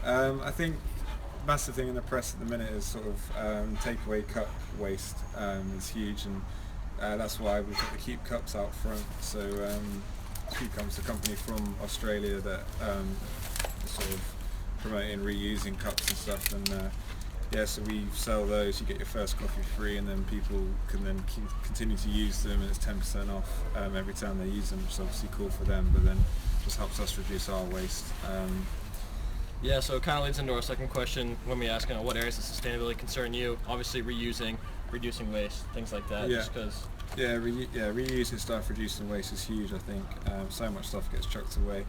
I think massive thing in the press at the minute is sort of takeaway cup waste is huge, and that's why we've got the Keep Cups out front. So Keep Cups, a company from Australia that is sort of promoting reusing cups and stuff, and yeah, so we sell those. You get your first coffee free, and then people can then continue to use them, and it's 10% off every time they use them, which is obviously cool for them, but then just helps us reduce our waste. Yeah, so it kind of leads into our second question when we ask what areas of sustainability concern you. Obviously reusing, reducing waste, things like that. Yeah. Just because. Yeah, reusing stuff, reducing waste is huge. I think so much stuff gets chucked away,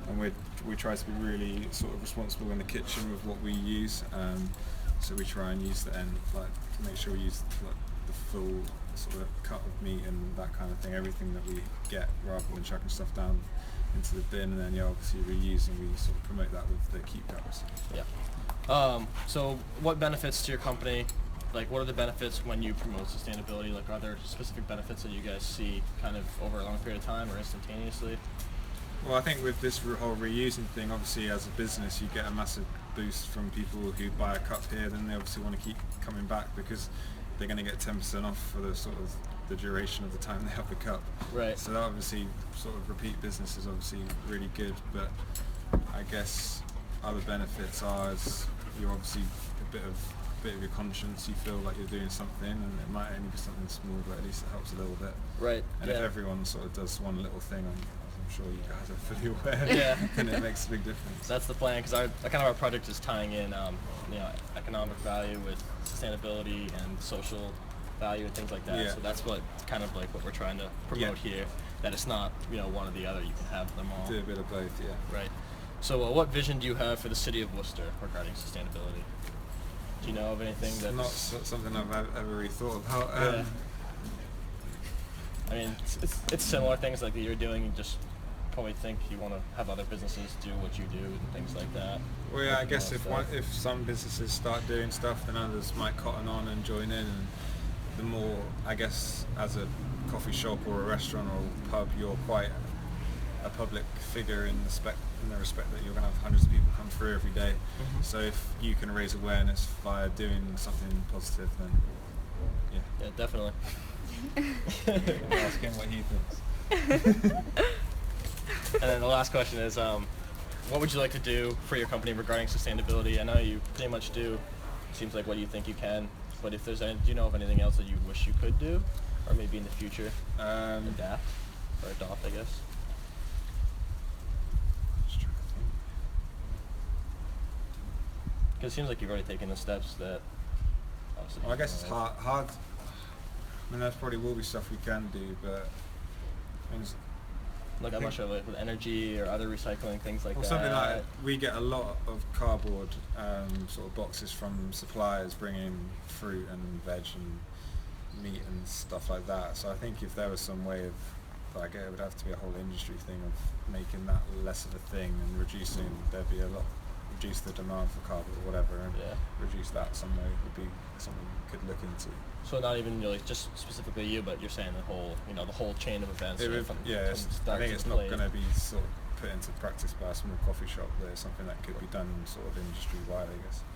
and we try to be really sort of responsible in the kitchen with what we use. So we try and use the end, like make sure we use like the full sort of cut of meat and that kind of thing, everything that we get, rather than chucking stuff down into the bin, and then obviously reusing. We sort of promote that with the Keep Cups. Yeah. So what benefits to your company? Like, what are the benefits when you promote sustainability? Like, are there specific benefits that you guys see kind of over a long period of time or instantaneously? Well, I think with this whole reusing thing, obviously as a business you get a massive boost from people who buy a cup here, then they obviously want to keep coming back because they're going to get 10% off for the sort of the duration of the time they have the cup. Right. So that obviously sort of repeat business is obviously really good, but I guess other benefits are you're obviously a bit of your conscience. You feel like you're doing something, and it might only be something small, but at least it helps a little bit. Right. And yeah. if everyone sort of does one little thing, I'm sure you guys are fully aware. Yeah. Then it makes a big difference. That's the plan, because our project is tying in economic value with sustainability and social value and things like that. Yeah. So that's what we're trying to promote here. That it's not one or the other. You can have them all. Do a bit of both, yeah. Right. So what vision do you have for the city of Worcester regarding sustainability? Do you know of anything that's not something I've ever really thought about? Yeah. I mean, it's similar things like that you're doing. You just probably think you want to have other businesses do what you do and things like that. Well, yeah, I guess if some businesses start doing stuff, then others might cotton on and join in. And the more, I guess, as a coffee shop or a restaurant or a pub, you're quite a public figure in the respect that you're going to have hundreds of people come through every day. Mm-hmm. So if you can raise awareness via doing something positive, then yeah, definitely. I'll ask him what he thinks. And then the last question is, what would you like to do for your company regarding sustainability? I know you pretty much do. Seems like what you think you can. But if there's do you know of anything else that you wish you could do, or maybe in the future adapt or adopt, I guess? Because it seems like you've already taken the steps that. Well, I guess it's hard. I mean, there probably will be stuff we can do, but I mean, like I'm not sure, like with energy or other recycling things like that. Something like we get a lot of cardboard sort of boxes from suppliers bringing fruit and veg and meat and stuff like that. So I think if there was some way of, like, it would have to be a whole industry thing of making that less of a thing and reduce the demand for cardboard or whatever, and reduce that some way would be something we could look into. So not even really just specifically you, but you're saying the whole chain of events. I think it's not going to be sort of put into practice by a small coffee shop. There's something that could be done sort of industry-wide, I guess.